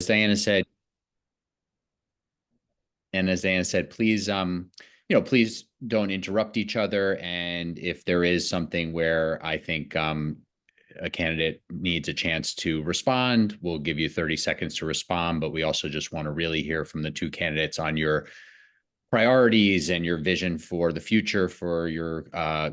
Diana said, and as Diana said, please, please don't interrupt each other. And if there is something where I think a candidate needs a chance to respond, we'll give you 30 seconds to respond. But we also just want to really hear from the two candidates on your priorities and your vision for the future for your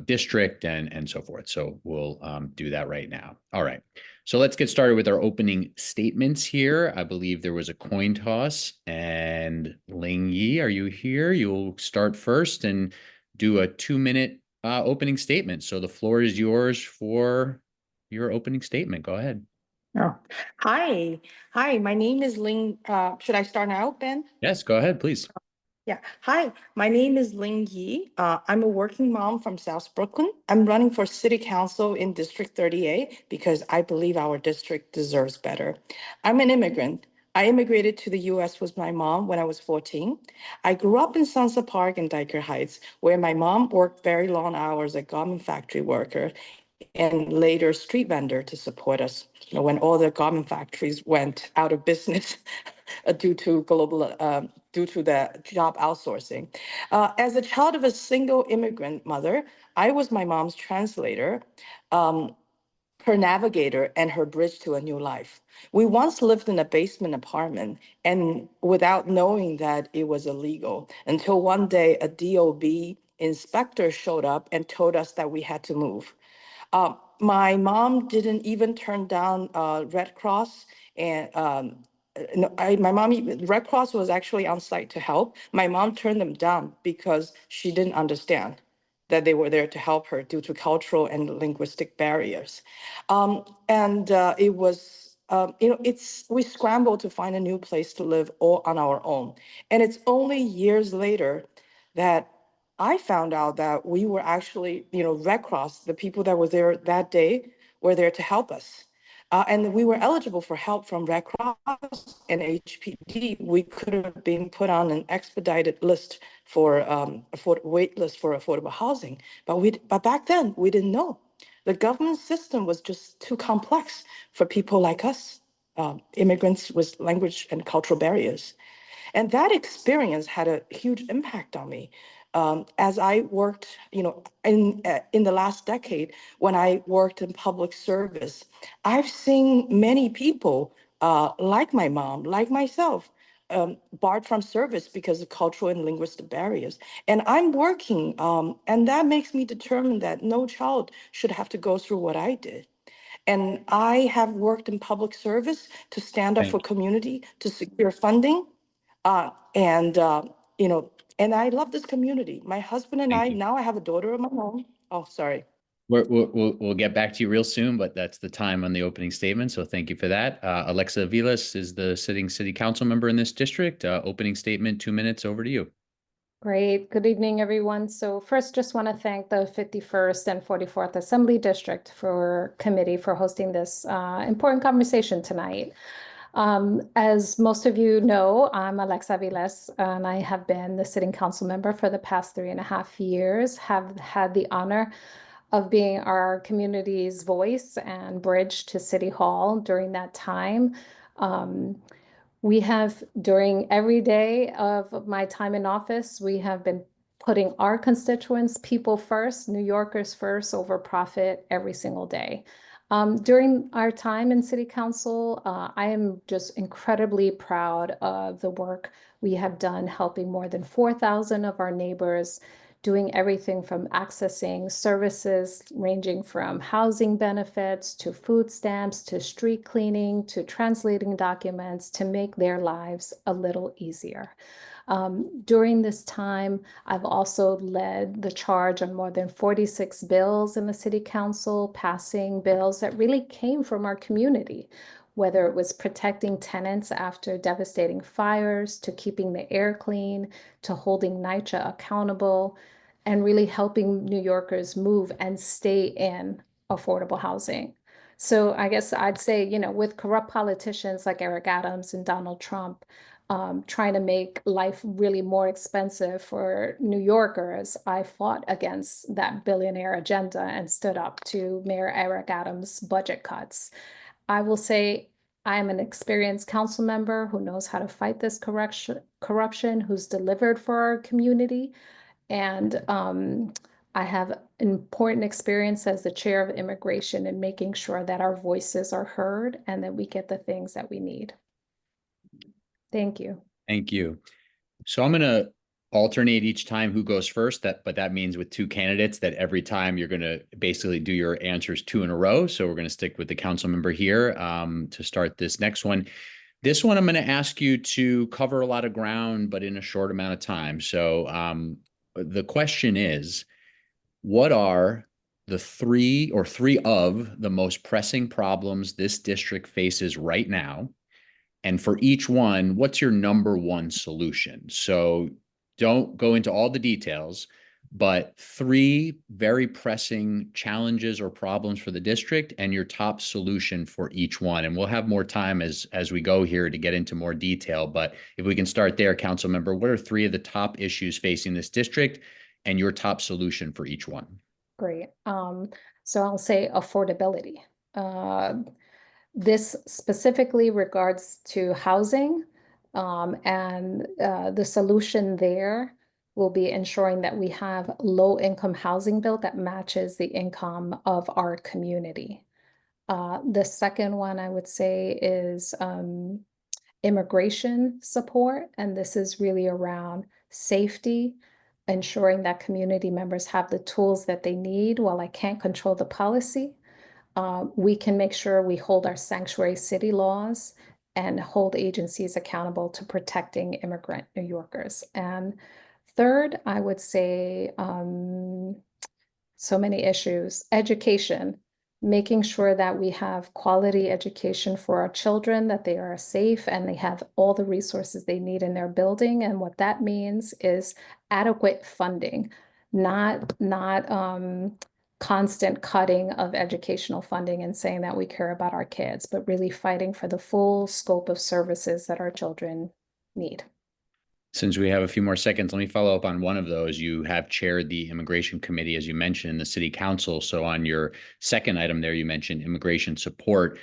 district and so forth. So we'll do that right now. All right. So let's get started with our opening statements here. I believe there was a coin toss, and Ling Ye, are you here? You'll start first and do a 2-minute opening statement. So the floor is yours for your opening statement. Go ahead. Oh, hi. Hi, my name is Ling. Should I start now, Ben? Yes, go ahead, please. Yeah. Hi, my name is Ling Ye. I'm a working mom from South Brooklyn. I'm running for city council in District 38 because I believe our district deserves better. I'm an immigrant. I immigrated to the US with my mom when I was 14. I grew up in Sunset Park and Diker Heights, where my mom worked very long hours as a garment factory worker and later street vendor to support us. When all the garment factories went out of business due to due to the job outsourcing. As a child of a single immigrant mother, I was my mom's translator, um, her navigator, and her bridge to a new life. We once lived in a basement apartment, and without knowing that it was illegal, until one day a DOB inspector showed up and told us that we had to move. My mom didn't even turn down Red Cross, and no, my mom, Red Cross was actually on site to help. My mom turned them down because she didn't understand that they were there to help her due to cultural and linguistic barriers. And it was, we scrambled to find a new place to live all on our own. And it's only years later that I found out that we were actually, Red Cross, the people that were there that day were there to help us. And we were eligible for help from Red Cross and HPD. We could have been put on an expedited list for wait list for affordable housing, but back then we didn't know. The government system was just too complex for people like us, immigrants with language and cultural barriers. And that experience had a huge impact on me. As I worked, in the last decade, when I worked in public service, I've seen many people like my mom, like myself, barred from service because of cultural and linguistic barriers. And I'm working, and that makes me determined that no child should have to go through what I did. And I have worked in public service to stand up for community, to secure funding, and and I love this community. My husband and Thank I, you. now I have a daughter of my own. Oh, sorry. We'll get back to you real soon, but that's the time on the opening statement. So thank you for that. Alexa Avilés is the sitting city council member in this district. Opening statement, 2 minutes, over to you. Great. Good evening, everyone. So first, just want to thank the 51st and 44th Assembly District Committee for hosting this important conversation tonight. As most of you know, I'm Alexa Avilés, and I have been the sitting council member for the past 3.5 years, have had the honor of being our community's voice and bridge to City Hall during that time. We have, during every day of my time in office, we have been putting our constituents, people first, New Yorkers first, over profit every single day. During our time in City Council, I am just incredibly proud of the work we have done, helping more than 4,000 of our neighbors, doing everything from accessing services ranging from housing benefits to food stamps to street cleaning to translating documents to make their lives a little easier. During this time, I've also led the charge on more than 46 bills in the City Council, passing bills that really came from our community, whether it was protecting tenants after devastating fires, to keeping the air clean, to holding NYCHA accountable, and really helping New Yorkers move and stay in affordable housing. So I guess I'd say, with corrupt politicians like Eric Adams and Donald Trump, trying to make life really more expensive for New Yorkers, I fought against that billionaire agenda and stood up to Mayor Eric Adams' budget cuts. I will say I'm an experienced council member who knows how to fight this corruption, who's delivered for our community. And I have important experience as the chair of immigration in making sure that our voices are heard and that we get the things that we need. Thank you. Thank you. So I'm going to alternate each time who goes first. But that means with two candidates that every time you're going to basically do your answers two in a row. So we're going to stick with the council member here to start this next one. This one, I'm going to ask you to cover a lot of ground, but in a short amount of time. So the question is, what are the three of the most pressing problems this district faces right now? And for each one, what's your number one solution? So don't go into all the details, but three very pressing challenges or problems for the district and your top solution for each one. And we'll have more time as we go here to get into more detail. But if we can start there, council member, what are three of the top issues facing this district and your top solution for each one? Great. So I'll say affordability. This specifically regards to housing, and the solution there will be ensuring that we have low-income housing built that matches the income of our community. The second one I would say is immigration support, and this is really around safety, ensuring that community members have the tools that they need. While I can't control the policy, we can make sure we hold our sanctuary city laws and hold agencies accountable to protecting immigrant New Yorkers. And third, I would say so many issues. Education, making sure that we have quality education for our children, that they are safe and they have all the resources they need in their building. And what that means is adequate funding, not constant cutting of educational funding and saying that we care about our kids, but really fighting for the full scope of services that our children need. Since we have a few more seconds, let me follow up on one of those. You have chaired the immigration committee, as you mentioned, in the city council. So on your second item there, you mentioned immigration support.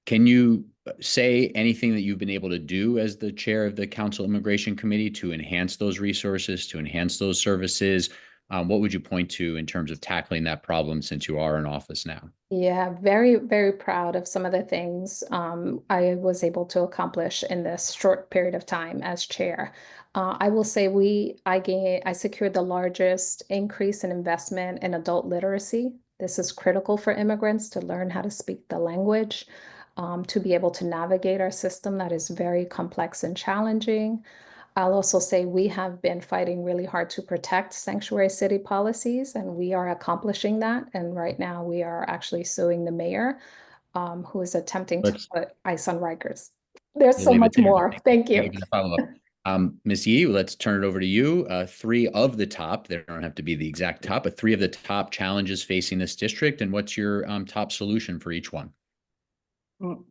Can you say anything that you've been able to do as the chair of the council immigration committee to enhance those resources, to enhance those services? What would you point to in terms of tackling that problem since you are in office now? Yeah, very, very proud of some of the things I was able to accomplish in this short period of time as chair. I will say I secured the largest increase in investment in adult literacy. This is critical for immigrants to learn how to speak the language, to be able to navigate our system that is very complex and challenging. I'll also say we have been fighting really hard to protect sanctuary city policies, and we are accomplishing that. And right now we are actually suing the mayor, who is attempting to put ice on Rikers. There's so much more. Thank you. Thank you for the follow-up. Ms. Ye, let's turn it over to you. Three of the top, they don't have to be the exact top, but three of the top challenges facing this district, and what's your top solution for each one?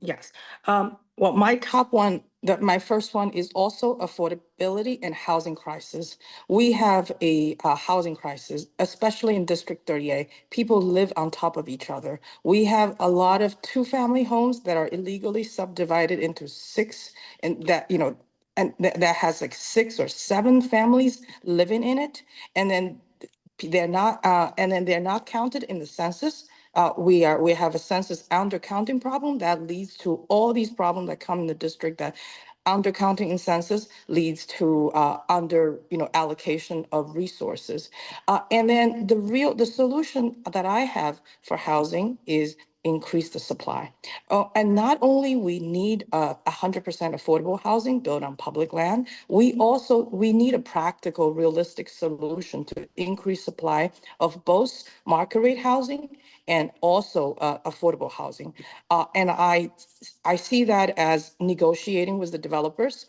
Yes. Well, my top one, my first one is also affordability and housing crisis. We have a housing crisis, especially in District 38. People live on top of each other. We have a lot of two-family homes that are illegally subdivided into six, and that, that has like 6 or 7 families living in it. And then they're not counted in the census. We have a census undercounting problem that leads to all these problems that come in the district. That undercounting in census leads to allocation of resources. And then the solution that I have for housing is increase the supply. And not only we need 100% affordable housing built on public land, we need a practical, realistic solution to increase supply of both market rate housing and also affordable housing. And I see that as negotiating with the developers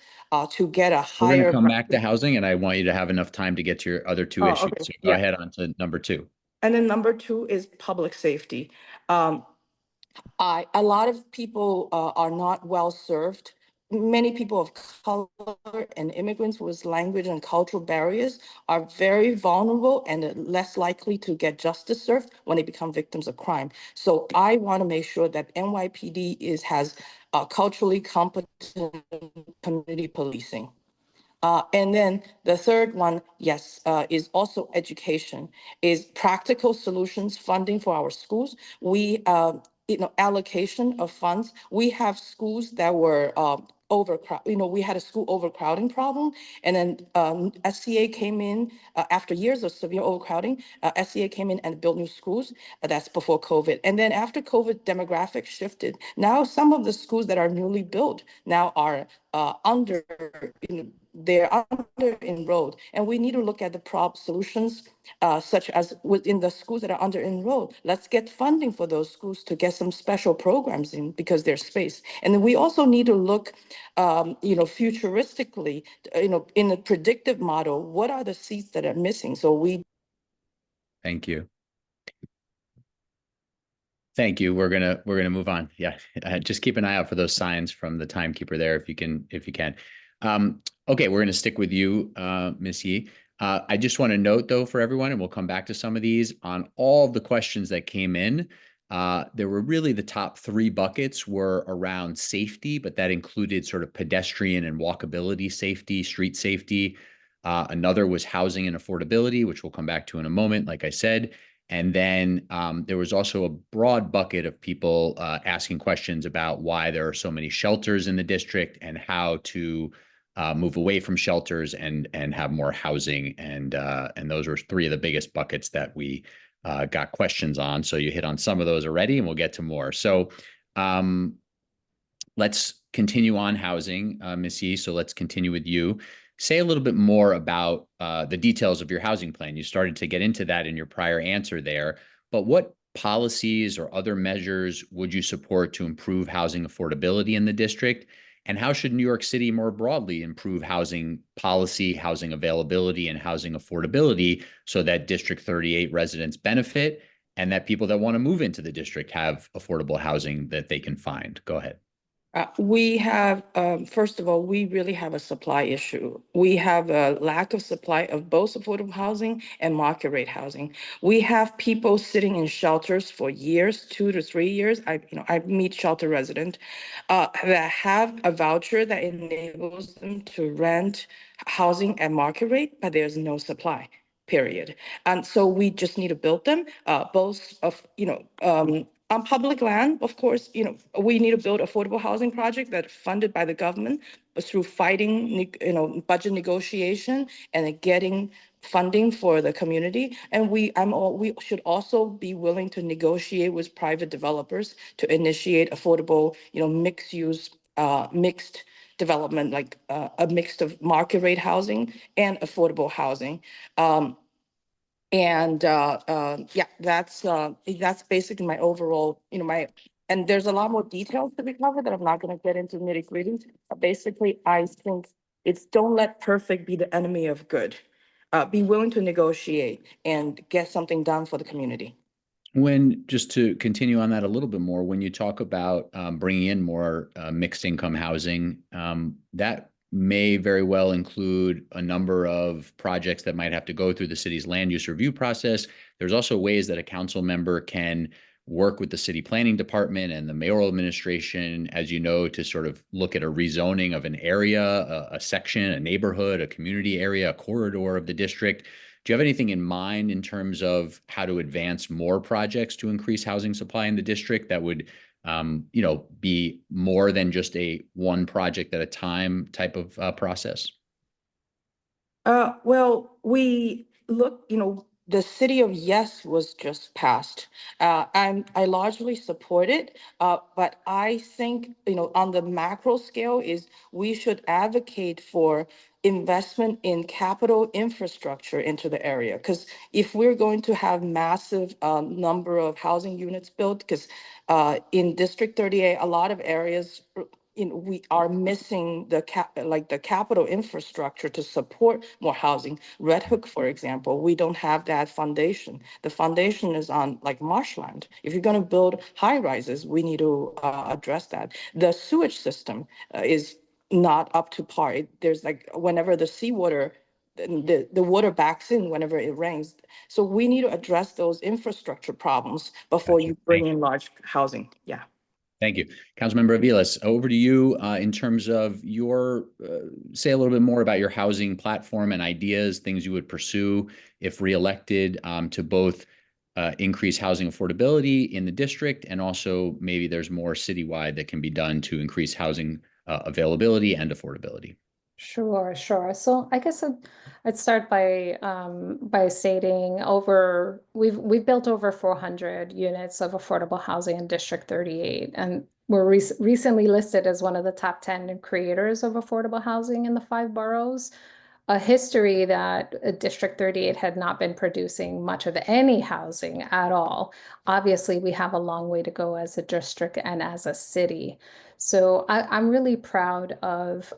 to get a higher. We're going to come back to housing, and I want you to have enough time to get to your other two issues. Okay. So go ahead on to number two. And then number two is public safety. A lot of people are not well served many people of color and immigrants with language and cultural barriers are very vulnerable and less likely to get justice served when they become victims of crime. So I want to make sure that NYPD has culturally competent community policing. And then the third one, yes, is also education, is practical solutions funding for our schools. Allocation of funds. We have schools that were overcrowded. We had a school overcrowding problem, and then SCA came in after years of severe overcrowding. SCA came in and built new schools. That's before COVID. And then after COVID, demographics shifted. Now some of the schools that are newly built now are under, they're under enrolled, and we need to look at the solutions, such as within the schools that are under enrolled. Let's get funding for those schools to get some special programs in because there's space. And then we also need to look, futuristically, in a predictive model, what are the seats that are missing? So we. Thank you. Thank you. We're gonna move on. Yeah, just keep an eye out for those signs from the timekeeper there, if you can. Okay, we're gonna stick with you, Ms. Ye. I just want to note, though, for everyone, and we'll come back to some of these, on all of the questions that came in. There were really the top three buckets were around safety, but that included sort of pedestrian and walkability safety, street safety. Another was housing and affordability, which we'll come back to in a moment, like I said. And then there was also a broad bucket of people asking questions about why there are so many shelters in the district and how to move away from shelters and have more housing. And those were three of the biggest buckets that we got questions on. So you hit on some of those already, and we'll get to more. So let's continue on housing, Ms. Ye. So let's continue with you. Say a little bit more about the details of your housing plan. You started to get into that in your prior answer there, but what policies or other measures would you support to improve housing affordability in the district? And how should New York City more broadly improve housing policy, housing availability, and housing affordability so that District 38 residents benefit and that people that want to move into the district have affordable housing that they can find? Go ahead. We have, first of all, we really have a supply issue. We have a lack of supply of both affordable housing and market rate housing. We have people sitting in shelters for years, 2 to 3 years. I meet shelter residents that have a voucher that enables them to rent housing at market rate, but there's no supply. Period. And so we just need to build them, both of, on public land. Of course, we need to build affordable housing projects that are funded by the government through fighting, budget negotiation and getting funding for the community. And we should also be willing to negotiate with private developers to initiate affordable, mixed use, mixed development, like a mix of market rate housing and affordable housing. Yeah, that's basically my overall, and there's a lot more details to be covered that I'm not going to get into nitty gritty. Basically, I think it's don't let perfect be the enemy of good. Be willing to negotiate and get something done for the community. Just to continue on that a little bit more, when you talk about bringing in more mixed income housing, that may very well include a number of projects that might have to go through the city's land use review process. There's also ways that a council member can work with the city planning department and the mayoral administration, as you know, to sort of look at a rezoning of an area, a section, a neighborhood, a community area, a corridor of the district. Do you have anything in mind in terms of how to advance more projects to increase housing supply in the district that would be more than just a one project at a time type of process? Well, we look, the city of yes was just passed. I largely support it, but I think, on the macro scale is we should advocate for investment in capital infrastructure into the area. Because if we're going to have massive number of housing units built, because in District 38, a lot of areas, we are missing the capital infrastructure to support more housing. Red Hook, for example, we don't have that foundation. The foundation is on like marshland. If you're going to build high rises, we need to address that. The sewage system is not up to par. There's like whenever the seawater, the water backs in whenever it rains. So we need to address those infrastructure problems before Gotcha. you bring in large housing. Yeah. Thank you. Councilmember Aviles, over to you in terms of your, say a little bit more about your housing platform and ideas, things you would pursue if reelected to both increase housing affordability in the district, and also maybe there's more citywide that can be done to increase housing availability and affordability. Sure, sure. So I guess I'd start by stating we've built over 400 units of affordable housing in District 38, and we're recently listed as one of the top 10 creators of affordable housing in the 5 boroughs. A history that District 38 had not been producing much of any housing at all. Obviously, we have a long way to go as a district and as a city. So I'm really proud of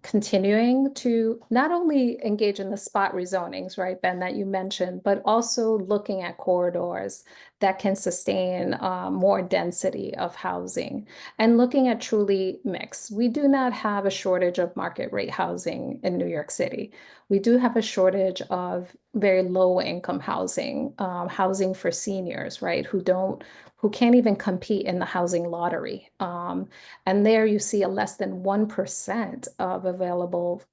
continuing to not only engage in the spot rezonings, right, Ben, that you mentioned, but also looking at corridors that can sustain more density of housing and looking at truly mix. We do not have a shortage of market rate housing in New York City. We do have a shortage of very low income housing, housing for seniors, right, who can't even compete in the housing lottery. And there you see a less than 1% of available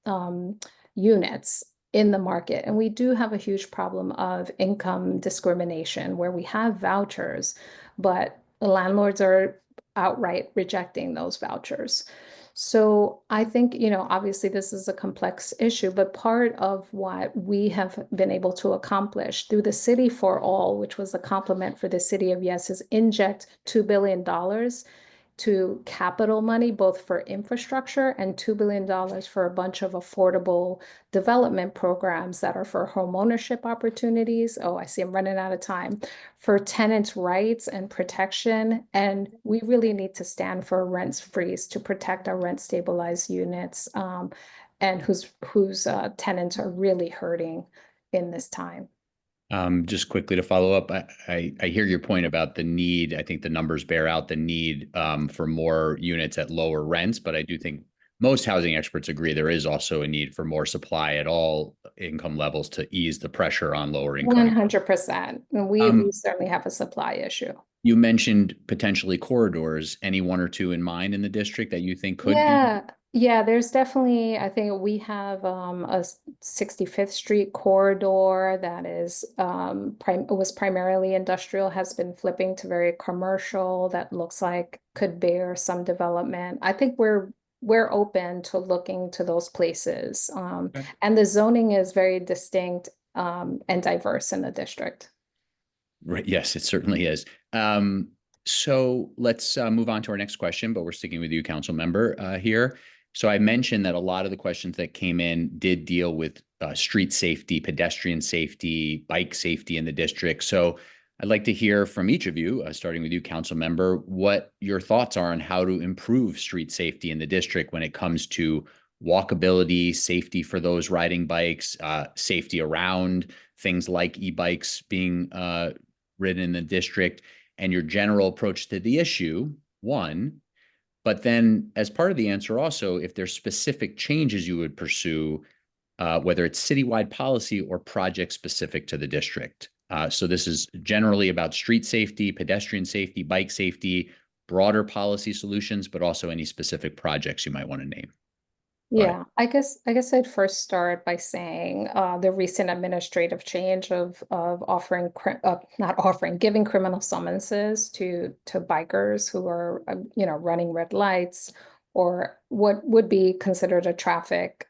units in the market. And we do have a huge problem of income discrimination where we have vouchers, but the landlords are outright rejecting those vouchers. So I think, obviously this is a complex issue, but part of what we have been able to accomplish through the City for All, which was the complement for the City of Yes, is inject $2 billion to capital money, both for infrastructure and $2 billion for a bunch of affordable development programs that are for homeownership opportunities. Oh, I see I'm running out of time. For tenants' rights and protection. And we really need to stand for a rent freeze to protect our rent stabilized units and whose tenants are really hurting in this time. Just quickly to follow up, I hear your point about the need. I think the numbers bear out the need for more units at lower rents, but I do think most housing experts agree there is also a need for more supply at all income levels to ease the pressure on lower income. 100%. And we certainly have a supply issue. You mentioned potentially corridors. Any one or two in mind in the district that you think could be? Yeah, there's definitely, I think we have a 65th Street corridor that is was primarily industrial, has been flipping to very commercial, that looks like could bear some development. I think we're open to looking to those places. Okay. And the zoning is very distinct and diverse in the district. Right. Yes, it certainly is. So let's move on to our next question, but we're sticking with you, council member, here. So I mentioned that a lot of the questions that came in did deal with street safety, pedestrian safety, bike safety in the district. So I'd like to hear from each of you, starting with you, council member, what your thoughts are on how to improve street safety in the district when it comes to walkability, safety for those riding bikes, safety around things like e-bikes being ridden in the district, and your general approach to the issue, one. But then as part of the answer also, if there's specific changes you would pursue, whether it's citywide policy or project specific to the district. So this is generally about street safety, pedestrian safety, bike safety, broader policy solutions, but also any specific projects you might want to name. Yeah, I guess I'd first start by saying the recent administrative change of offering not offering giving criminal summonses to bikers who are running red lights or what would be considered a traffic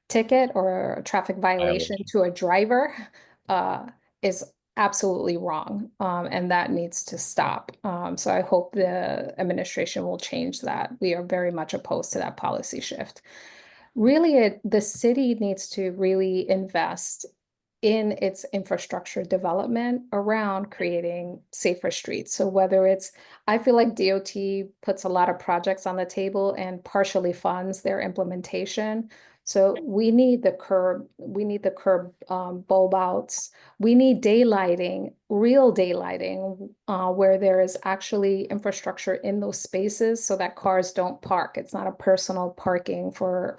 ticket or a traffic violation to a driver is absolutely wrong, and that needs to stop. So I hope the administration will change that. We are very much opposed to that policy shift. Really, the city needs to really invest in its infrastructure development around creating safer streets. So whether it's, I feel like DOT puts a lot of projects on the table and partially funds their implementation. So we need the curb bulb outs. We need daylighting, real daylighting, where there is actually infrastructure in those spaces so that cars don't park. It's not a personal parking for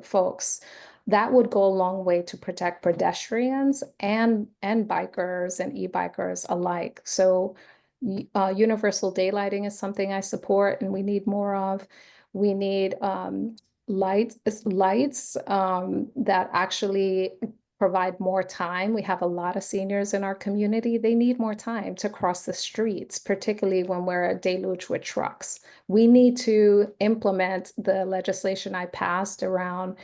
folks. That would go a long way to protect pedestrians and bikers and e-bikers alike. So universal daylighting is something I support and we need more of. We need lights that actually provide more time. We have a lot of seniors in our community. They need more time to cross the streets, particularly when we're a deluge with trucks. We need to implement the legislation I passed around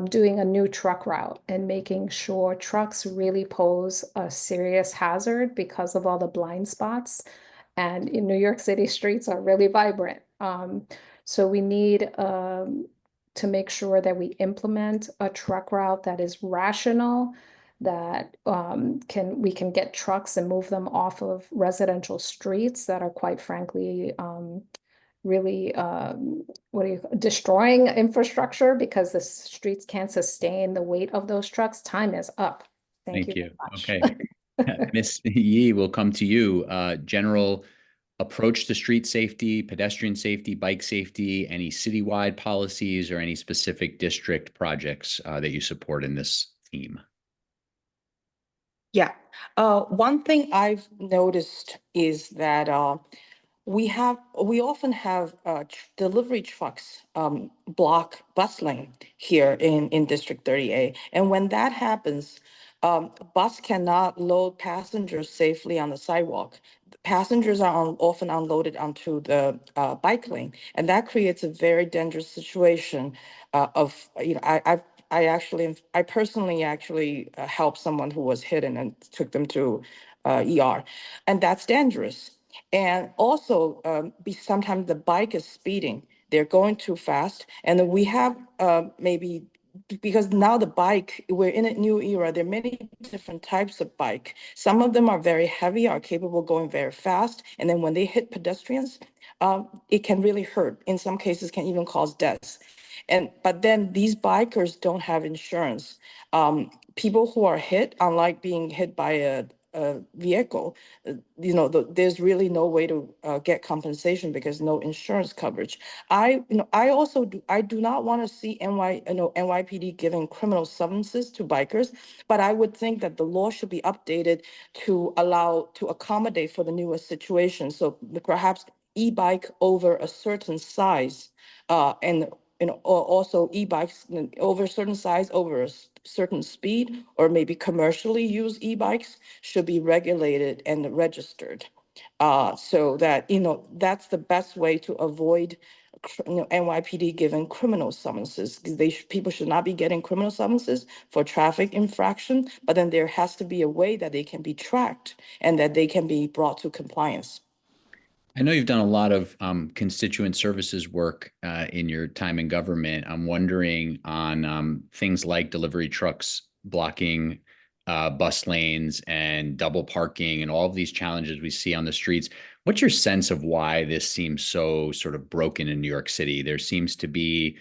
doing a new truck route and making sure trucks really pose a serious hazard because of all the blind spots. And in New York City, streets are really vibrant. So we need to make sure that we implement a truck route that is rational, that we can get trucks and move them off of residential streets that are quite frankly really destroying infrastructure because the streets can't sustain the weight of those trucks. Time is up. Thank you Thank you. very much. Okay. Ms. Ye, will come to you. General approach to street safety, pedestrian safety, bike safety, any citywide policies or any specific district projects that you support in this theme? Yeah. One thing I've noticed is that we often have delivery trucks block bus lane here in District 30A. And when that happens, bus cannot load passengers safely on the sidewalk. Passengers are often unloaded onto the bike lane, and that creates a very dangerous situation I personally actually helped someone who was hit and took them to ER, and that's dangerous. And also, sometimes the bike is speeding. They're going too fast. And then we have maybe, because now the bike, we're in a new era, there are many different types of bike. Some of them are very heavy, are capable of going very fast. And then when they hit pedestrians, it can really hurt. In some cases, can even cause death. But then these bikers don't have insurance. People who are hit, unlike being hit by a vehicle, there's really no way to get compensation because no insurance coverage. I do not want to see NYPD giving criminal summonses to bikers, but I would think that the law should be updated to accommodate for the newest situation. So perhaps e-bike over a certain size, or also e-bikes over a certain size, over a certain speed, or maybe commercially used e-bikes should be regulated and registered. So that, that's the best way to avoid NYPD giving criminal summonses. People should not be getting criminal summonses for traffic infraction, but then there has to be a way that they can be tracked and that they can be brought to compliance. I know you've done a lot of constituent services work in your time in government. I'm wondering on things like delivery trucks blocking bus lanes and double parking and all of these challenges we see on the streets. What's your sense of why this seems so sort of broken in New York City? There seems to be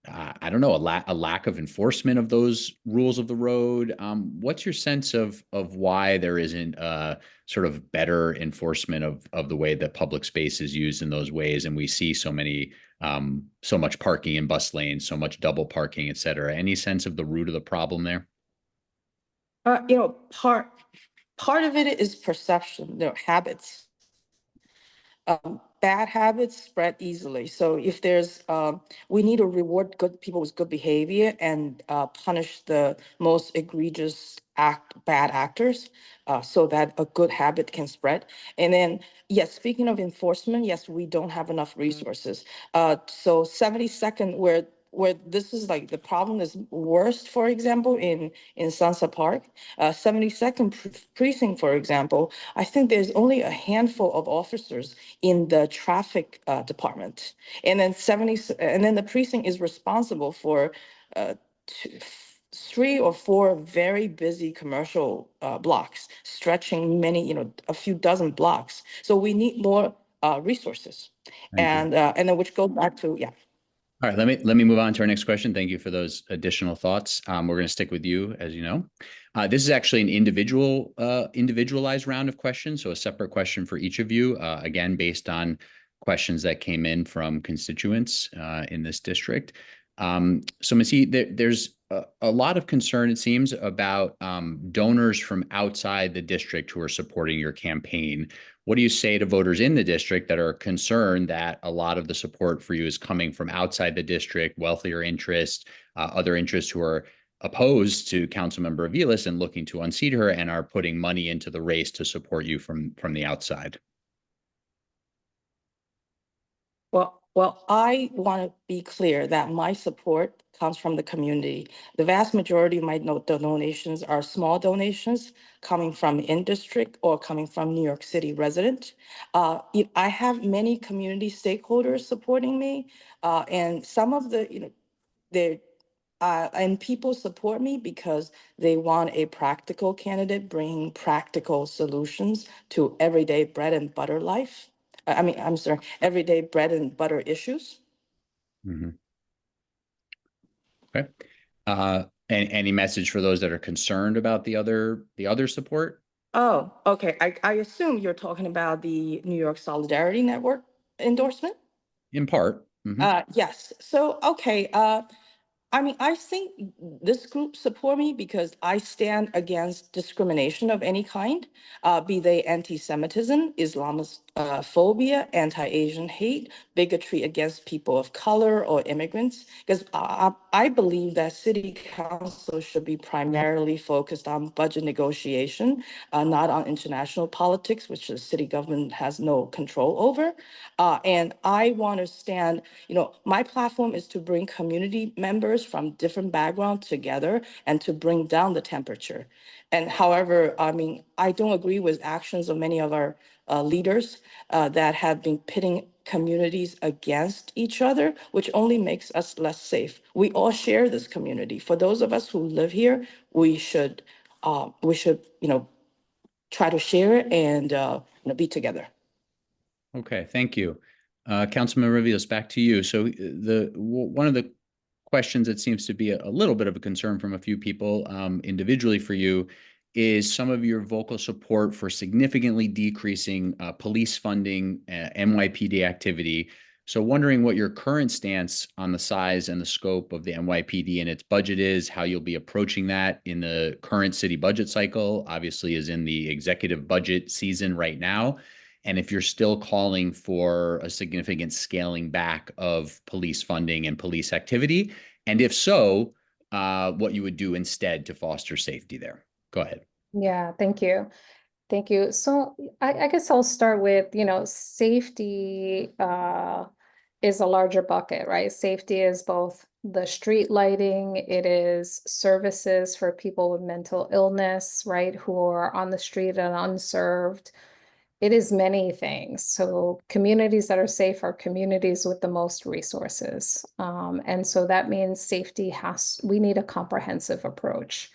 I don't know, a lack of enforcement of those rules of the road. What's your sense of why there isn't a sort of better enforcement of the way that public space is used in those ways, and we see so much parking in bus lanes, so much double parking, et cetera? Any sense of the root of the problem there? Part of it is perception, habits. Bad habits spread easily. So if we need to reward good people with good behavior and punish the most egregious bad actors, so that a good habit can spread. And then, yes, speaking of enforcement, yes, we don't have enough resources. So 72nd, where this is like the problem is worst, for example, in Sunset Park, 72nd precinct, for example, I think there's only a handful of officers in the traffic department, and then the precinct is responsible for three or four very busy commercial blocks, stretching a few dozen blocks. So we need more resources, Thank you. and then which goes back to, yeah. All right, let me move on to our next question. Thank you for those additional thoughts. We're going to stick with you, as you know. This is actually an individualized round of questions, so a separate question for each of you, again, based on questions that came in from constituents in this district. So, Ms. He, there's a lot of concern, it seems, about donors from outside the district who are supporting your campaign. What do you say to voters in the district that are concerned that a lot of the support for you is coming from outside the district, wealthier interests, other interests who are opposed to Councilmember Avilés and looking to unseat her and are putting money into the race to support you from the outside? Well, I want to be clear that my support comes from the community. The vast majority of my donations are small donations coming from in-district or coming from New York City residents. I have many community stakeholders supporting me, and some of the, they're and people support me because they want a practical candidate bringing practical solutions to everyday bread and butter life. I'm sorry, everyday bread and butter issues. Mhm. Okay. And any message for those that are concerned about the other support? Oh, okay. I assume you're talking about the New York Solidarity Network endorsement? In part. Yes. So, okay. I think this group support me because I stand against discrimination of any kind, be they anti-Semitism, Islamophobia, anti-Asian hate, bigotry against people of color or immigrants. Because I believe that city council should be primarily focused on budget negotiation, not on international politics, which the city government has no control over. And I want to stand, my platform is to bring community members from different backgrounds together and to bring down the temperature. And however, I don't agree with actions of many of our leaders that have been pitting communities against each other, which only makes us less safe. We all share this community. For those of us who live here, we should, try to share it and be together. Okay, thank you. Councilman Avilés, back to you. So one of the questions that seems to be a little bit of a concern from a few people individually for you is some of your vocal support for significantly decreasing police funding, NYPD activity. So wondering what your current stance on the size and the scope of the NYPD and its budget is, how you'll be approaching that in the current city budget cycle, obviously is in the executive budget season right now, and if you're still calling for a significant scaling back of police funding and police activity, and if so, what you would do instead to foster safety there. Go ahead. Yeah, thank you. Thank you. So I guess I'll start with, safety is a larger bucket, right? Safety is both the street lighting, it is services for people with mental illness, right, who are on the street and unserved. It is many things. So communities that are safe are communities with the most resources. And so that means we need a comprehensive approach.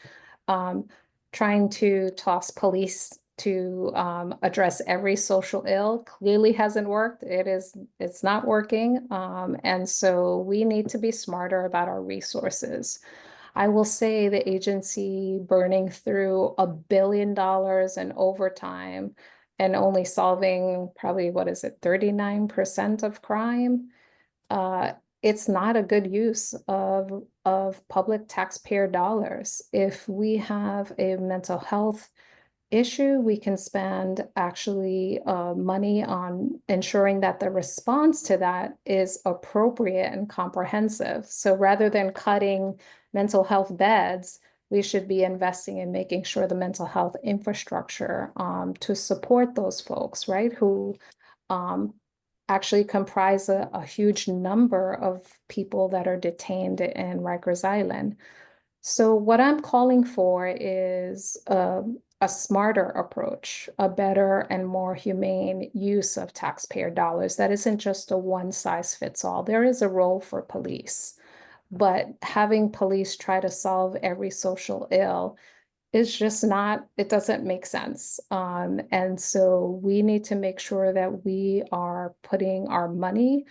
Um, Trying to toss police to address every social ill clearly hasn't worked. It's not working. And so we need to be smarter about our resources. I will say the agency burning through $1 billion in overtime and only solving probably, what is it, 39% of crime. It's not a good use of public taxpayer dollars. If we have a mental health issue, we can spend actually money on ensuring that the response to that is appropriate and comprehensive. So rather than cutting mental health beds, we should be investing in making sure the mental health infrastructure to support those folks, right, who actually comprise a huge number of people that are detained in Rikers Island. So what I'm calling for is a smarter approach, a better and more humane use of taxpayer dollars that isn't just a one size fits all. There is a role for police, but having police try to solve every social ill is just not, it doesn't make sense. And so we need to make sure that we are putting our money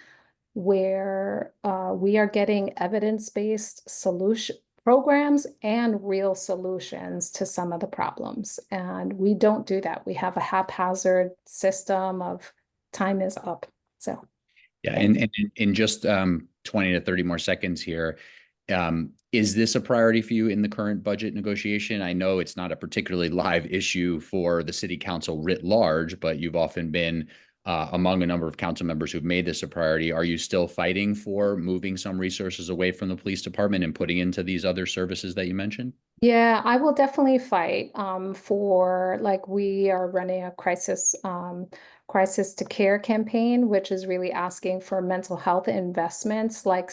where we are getting evidence-based solution programs and real solutions to some of the problems. And we don't do that. We have a haphazard system of time is up. So Yeah, and in just 20 to 30 more seconds here, is this a priority for you in the current budget negotiation? I know it's not a particularly live issue for the city council writ large, but you've often been among a number of council members who've made this a priority. Are you still fighting for moving some resources away from the police department and putting into these other services that you mentioned? yeah, I will definitely fight for, like, we are running a crisis to care campaign, which is really asking for mental health investments. Like,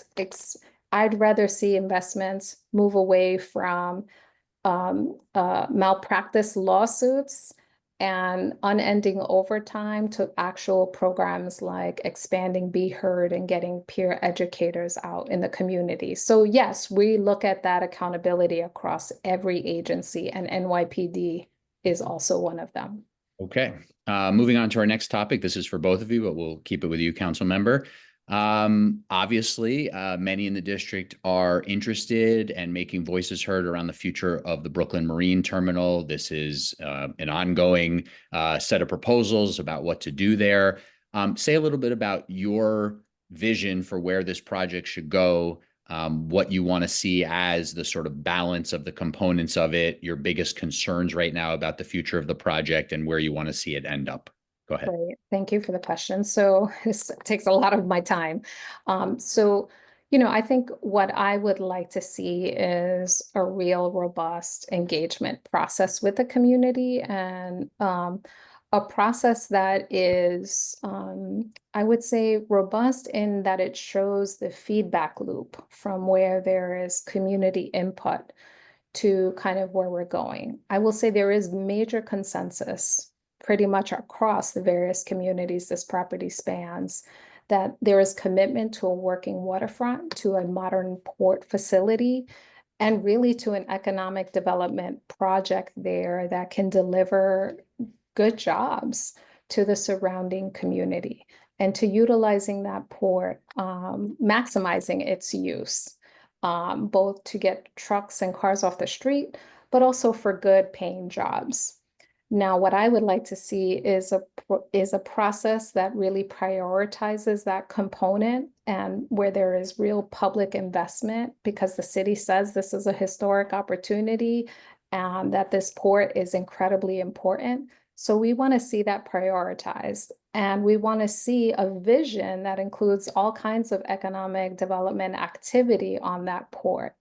I'd rather see investments move away from malpractice lawsuits and unending overtime to actual programs like expanding Be Heard and getting peer educators out in the community. So yes, we look at that accountability across every agency, and NYPD is also one of them. Okay. Moving on to our next topic. This is for both of you, but we'll keep it with you, council member. Obviously, many in the district are interested and making voices heard around the future of the Brooklyn Marine Terminal. This is an ongoing set of proposals about what to do there. Say a little bit about your vision for where this project should go, what you want to see as the sort of balance of the components of it, your biggest concerns right now about the future of the project, and where you want to see it end up. Go ahead. Great. Thank you for the question. So this takes a lot of my time. So, I think what I would like to see is a real robust engagement process with the community, and a process that is, I would say, robust in that it shows the feedback loop from where there is community input to kind of where we're going. I will say there is major consensus pretty much across the various communities this property spans, that there is commitment to a working waterfront, to a modern port facility, and really to an economic development project there that can deliver good jobs to the surrounding community, and to utilizing that port, maximizing its use, both to get trucks and cars off the street, but also for good paying jobs. Now, what I would like to see is a process that really prioritizes that component, and where there is real public investment, because the city says this is a historic opportunity and that this port is incredibly important. So we want to see that prioritized, and we want to see a vision that includes all kinds of economic development activity on that port.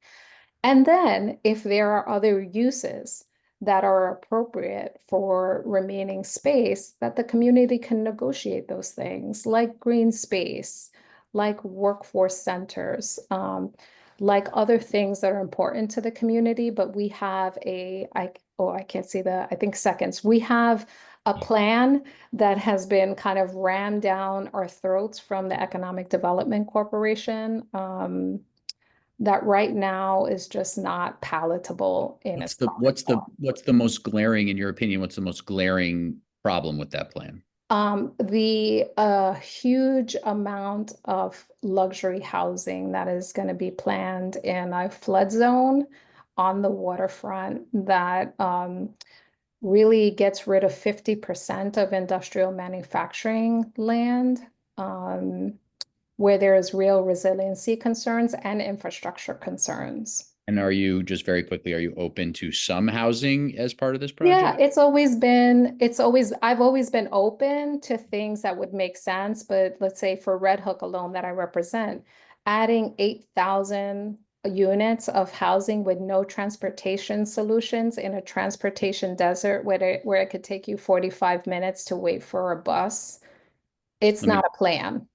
And then if there are other uses that are appropriate for remaining space, that the community can negotiate those things, like green space, like workforce centers, like other things that are important to the community. But we have I can't see I think seconds. We have a plan that has been kind of rammed down our throats from the Economic Development Corporation, that right now is just not palatable in its What's the most glaring, in your opinion, what's the most glaring problem with that plan? The huge amount of luxury housing that is going to be planned in a flood zone on the waterfront that really gets rid of 50% of industrial manufacturing land, where there is real resiliency concerns and infrastructure concerns. And are you, just very quickly, are you open to some housing as part of this Yeah, project? I've always been open to things that would make sense, but let's say for Red Hook alone that I represent, adding 8,000 units of housing with no transportation solutions in a transportation desert where it could take you 45 minutes to wait for a bus, it's Let me not a plan.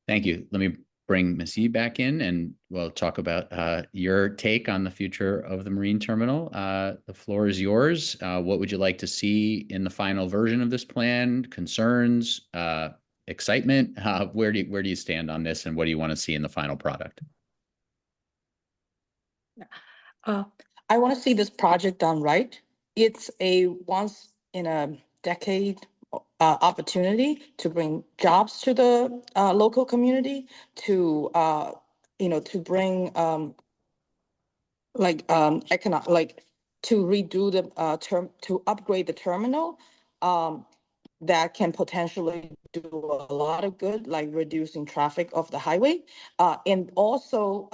Thank you. Let me bring Ms. Yi back in, and we'll talk about your take on the future of the Marine Terminal. The floor is yours. What would you like to see in the final version of this plan? Concerns, excitement? Where do you stand on this, and what do you want to see in the final product? I want to see this project done right. It's a once in a decade opportunity to bring jobs to the local community, to to bring like to redo the term to upgrade the terminal. That can potentially do a lot of good, like reducing traffic off the highway, and also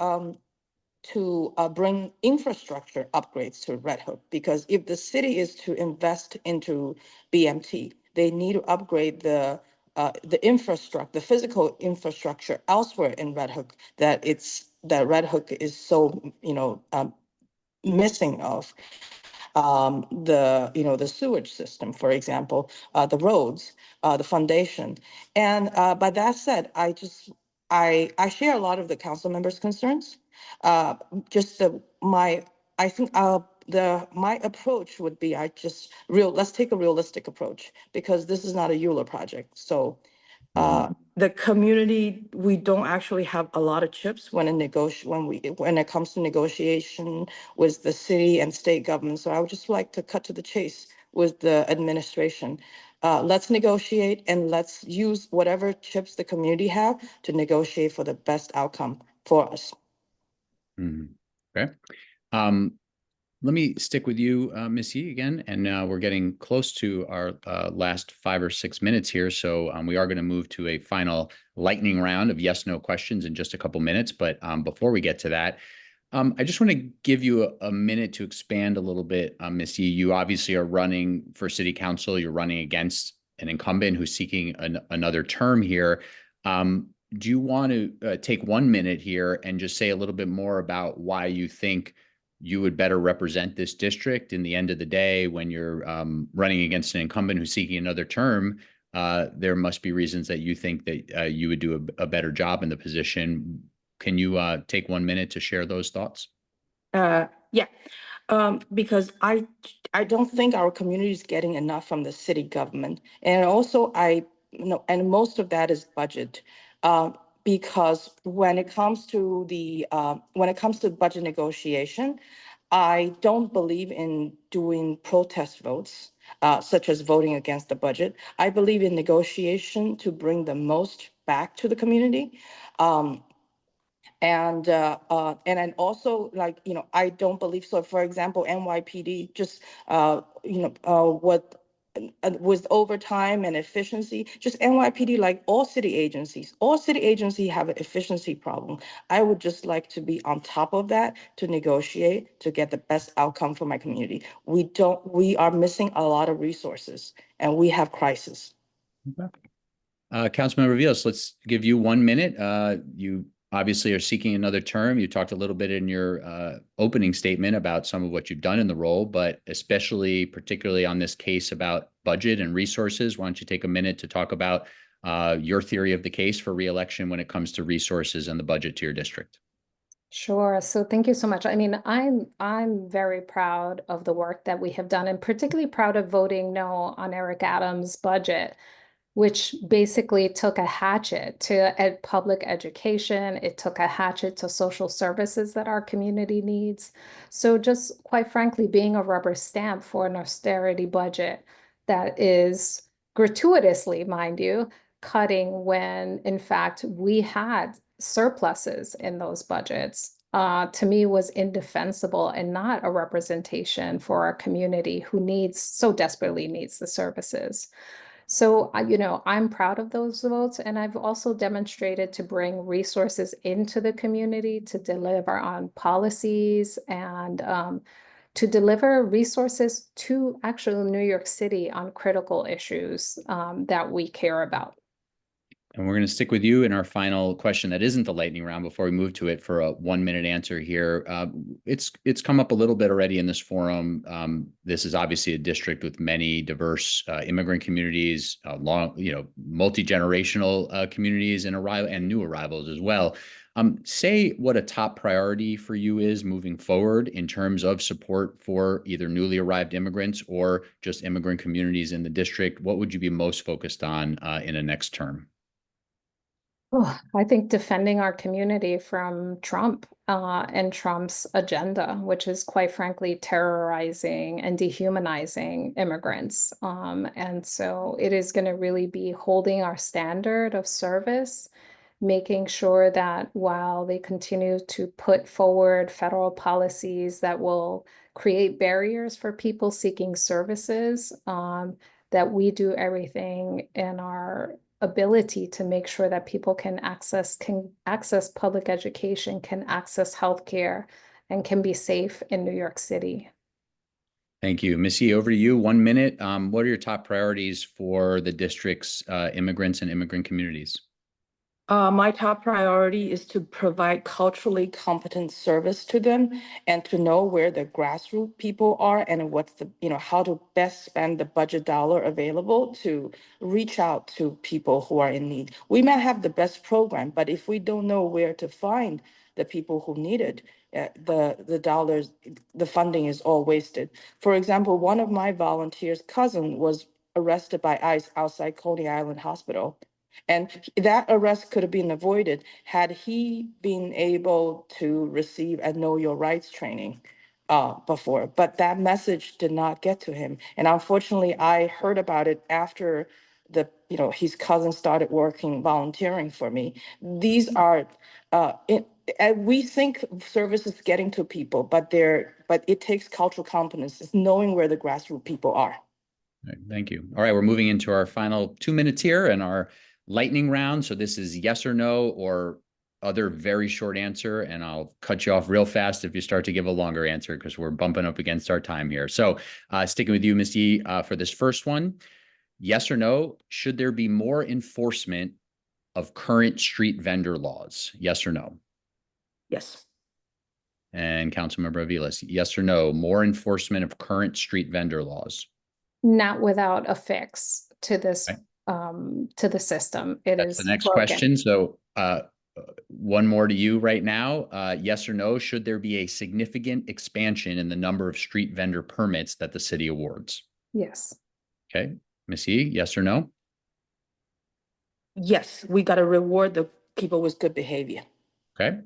to bring infrastructure upgrades to Red Hook. Because if the city is to invest into BMT, they need to upgrade the infrastructure, the physical infrastructure elsewhere in Red Hook that Red Hook is so missing of, the sewage system, for example, the roads, the foundation. And by that said, I share a lot of the council members' concerns. Just my I think my approach would be let's take a realistic approach, because this is not a EULA project. So the community, we don't actually have a lot of chips when it comes to negotiation with the city and state government. So I would just like to cut to the chase with the administration. Let's negotiate, and let's use whatever chips the community have to negotiate for the best outcome for us. Okay. Let me stick with you, Ms. Ye, again, and we're getting close to our last 5 or 6 minutes here. So we are going to move to a final lightning round of yes/no questions in just a couple minutes. But before we get to that, I just want to give you a minute to expand a little bit, Ms. Ye. You obviously are running for city council. You're running against an incumbent who's seeking another term here. Do you want to take 1 minute here and just say a little bit more about why you think you would better represent this district? In the end of the day, when you're running against an incumbent who's seeking another term, there must be reasons that you think that you would do a better job in the position. Can you take 1 minute to share those thoughts? Yeah, because I don't think our community is getting enough from the city government, and also and most of that is budget. Because when it comes to budget negotiation, I don't believe in doing protest votes, such as voting against the budget. I believe in negotiation to bring the most back to the community. And then also, like, I don't believe so. For example, NYPD just what with overtime and efficiency, just NYPD, like all city agencies have an efficiency problem. I would just like to be on top of that to negotiate to get the best outcome for my community. We are missing a lot of resources, and we have crisis. Okay. Councilmember Avilés, let's give you 1 minute. You obviously are seeking another term. You talked a little bit in your opening statement about some of what you've done in the role, but particularly on this case about budget and resources. Why don't you take a minute to talk about your theory of the case for reelection when it comes to resources and the budget to your district? Sure. So thank you so much. I mean, I'm very proud of the work that we have done, and particularly proud of voting no on Eric Adams' budget, which basically took a hatchet to public education. It took a hatchet to social services that our community needs. So just quite frankly, being a rubber stamp for an austerity budget that is gratuitously, mind you, cutting when in fact we had surpluses in those budgets, to me was indefensible and not a representation for our community who so desperately needs the services. So, I'm proud of those votes, and I've also demonstrated to bring resources into the community to deliver on policies and to deliver resources to actual New York City on critical issues that we care about. And we're going to stick with you in our final question that isn't the lightning round before we move to it for a 1 minute answer here. It's come up a little bit already in this forum. This is obviously a district with many diverse immigrant communities, multi-generational communities and new arrivals as well. Say what a top priority for you is moving forward in terms of support for either newly arrived immigrants or just immigrant communities in the district. What would you be most focused on in a next term? Oh, I think defending our community from Trump and Trump's agenda, which is quite frankly terrorizing and dehumanizing immigrants. And so it is going to really be holding our standard of service, making sure that while they continue to put forward federal policies that will create barriers for people seeking services, that we do everything in our ability to make sure that people can access public education, can access healthcare, and can be safe in New York City. Thank you. Ms. Ye, over to you. 1 minute. What are your top priorities for the district's immigrants and immigrant communities? My top priority is to provide culturally competent service to them and to know where the grassroots people are and what's the, how to best spend the budget dollar available to reach out to people who are in need. We might have the best program, but if we don't know where to find the people who need it, the dollars, the funding is all wasted. For example, one of my volunteers' cousin was arrested by ICE outside Coney Island Hospital. And that arrest could have been avoided had he been able to receive a Know Your Rights training before. But that message did not get to him. And unfortunately, I heard about it after his cousin started working, volunteering for me. These are, we think service is getting to people, but it takes cultural competence. It's knowing where the grassroots people are. Right, thank you. All right, we're moving into our final 2 minutes here and our lightning round. So this is yes or no or other very short answer. And I'll cut you off real fast if you start to give a longer answer because we're bumping up against our time here. So sticking with you, Ms. Ye, for this first one, yes or no, should there be more enforcement of current street vendor laws? Yes or no? Yes. And Councilmember Avilés, yes or no, more enforcement of current street vendor laws? Not without a fix to this, Okay. to the system. It That's is the next broken. question. So one more to you right now. Yes or no, should there be a significant expansion in the number of street vendor permits that the city awards? Yes. Okay. Ms. Ye, yes or no? Yes, we got to reward the people with good behavior. Okay.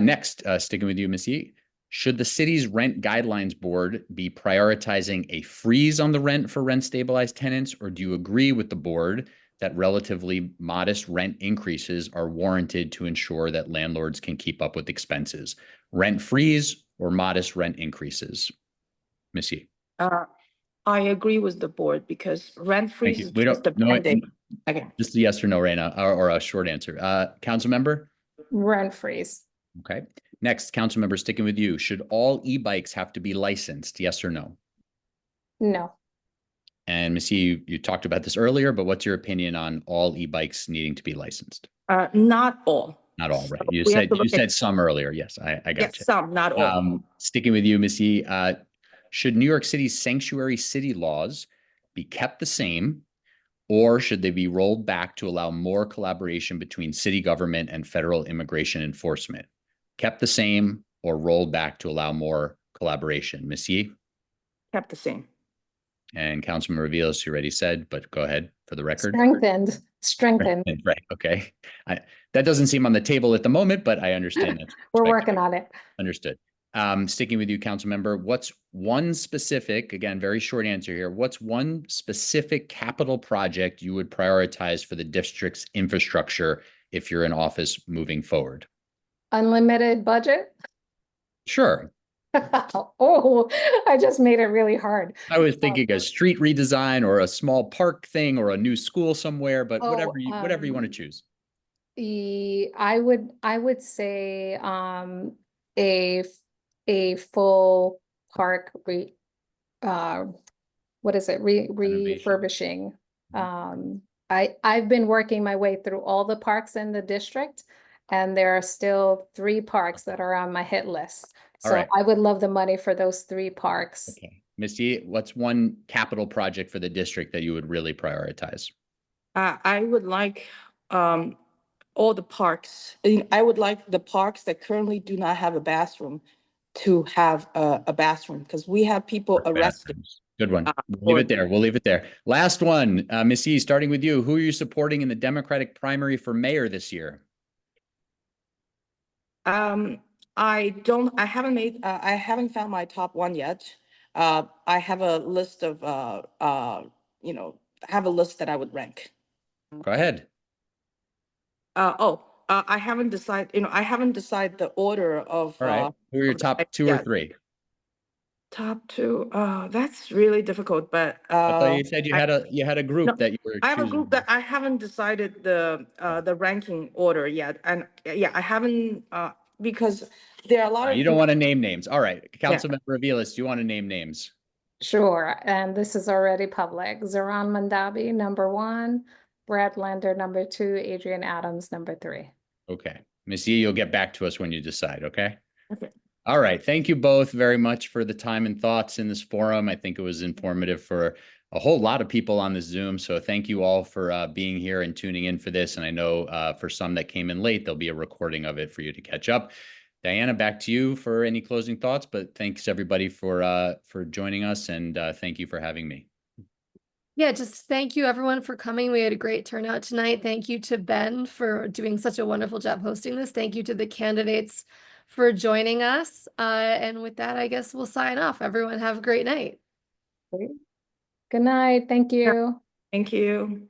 Next, sticking with you, Ms. Ye, should the city's rent guidelines board be prioritizing a freeze on the rent for rent stabilized tenants, or do you agree with the board that relatively modest rent increases are warranted to ensure that landlords can keep up with expenses? Rent freeze or modest rent increases? Ms. Ye. I agree with the board because rent Thank freeze you. is We just don't a know it. band-aid. Okay. Just a yes or no right now, or a short answer. Council member? Rent freeze. Okay. Next, council member, sticking with you. Should all e-bikes have to be licensed? Yes or no? No. And Missy, you talked about this earlier, but what's your opinion on all e-bikes needing to be licensed? Not all. Not all, right? You We have said to you look at, said some earlier. Yes, I got yes, you. some, not all. Sticking with you, Missy, should New York City's sanctuary city laws be kept the same, or should they be rolled back to allow more collaboration between city government and federal immigration enforcement? Kept the same or rolled back to allow more collaboration? Ms. Ye? Kept the same. And Councilman Avilés, you already said, but go ahead for the record. Strengthened. Right. Okay. That doesn't seem on the table at the moment, but I understand that. We're working on it. Understood. Sticking with you, council member, what's one specific, again, very short answer here. What's one specific capital project you would prioritize for the district's infrastructure if you're in office moving forward? Unlimited budget? Sure. Oh, I just made it really hard. I was thinking a street redesign or a small park thing or a new school somewhere, but whatever you want to choose. I would say a full park what is it? Refurbishing. I've been working my way through all the parks in the district, and there are still 3 parks that are on my hit list. So right. I would love the money for those 3 parks. Okay. Misty, what's one capital project for the district that you would really prioritize? I would like all the parks. I would like the parks that currently do not have a bathroom to have a bathroom because we have people arrested Good one. We'll leave for it there. We'll leave it there. Last one, Ms. Yee, starting with you. Who are you supporting in the Democratic primary for mayor this year? I haven't found my top one yet. I have a list of, I have a list that I would rank. Go ahead. I haven't decided, I haven't decided the order of. All right. Who are your of the- top two or yeah, three? Top two, that's really difficult, but, I thought you said you I, had a group no, that you were I have a choosing. group that I haven't decided the ranking order yet, and yeah, I haven't, because there are a lot of. You don't want to name names. All right. Yeah. Councilmember Avilés, do you want to name names? Sure, and this is already public. Zoran Mandabi, #1, Brad Lander, #2, Adrian Adams, #3. Okay. Ms. Yee, you'll get back to us when you decide, okay? Okay. All right. Thank you both very much for the time and thoughts in this forum. I think it was informative for a whole lot of people on this Zoom. So thank you all for being here and tuning in for this. And I know for some that came in late, there'll be a recording of it for you to catch up. Diana, back to you for any closing thoughts, but thanks everybody for joining us, and thank you for having me. Yeah, just thank you everyone for coming. We had a great turnout tonight. Thank you to Ben for doing such a wonderful job hosting this. Thank you to the candidates for joining us. And with that, I guess we'll sign off. Everyone have a great night. Good night. Thank you. Thank you.